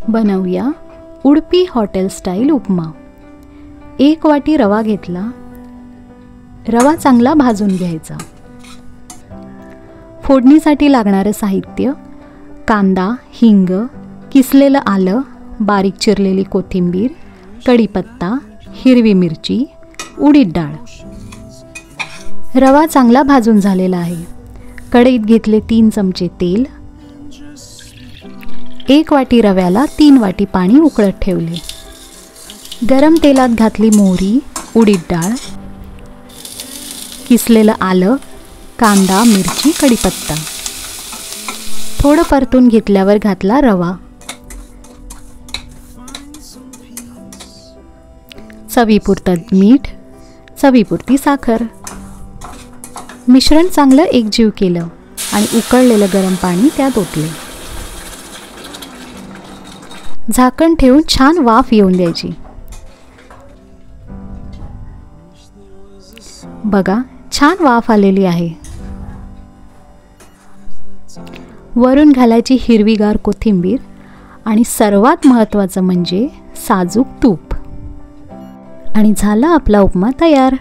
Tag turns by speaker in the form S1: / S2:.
S1: बनवूया Udupi hotel style उपमा। 1 वाटी रवा घेतला। रवा चांगला भाजून घ्यायचा। फोडणीसाठी लागणारे साहित्य: कांदा, हिंग, किसलेलं आलं, बारीक चिरलेली कोथिंबीर, कढीपत्ता, हिरवी मिरची, उडीद डाळ। रवा चांगला भाजून झालेला आहे। कढईत घेतले 3 चमचे तेल। 1 वाटी रव्याला 3 वाटी पाणी उकळत ठेवले। गरम तेलात घातली मोहरी, उडीद डाळ, किसलेलं आलं, कांदा, मिरची, कढीपत्ता। थोडं परतून घेतल्यावर घातला रवा। चवीपुरतं मीठ, चवीपुरती साखर। मिश्रण चांगलं एकजीव केलं आणि उकळलेलं गरम पाणी त्यात ओतले। झाकण ठेवून छान वाफ येऊन द्यायची। बघा, छान वाफ आलेली आहे। वरून घालायची हिरवीगार कोथिंबीर आणि सर्वात महत्त्वाचं म्हणजे साजूक तूप। आणि झाला आपला उपमा तयार।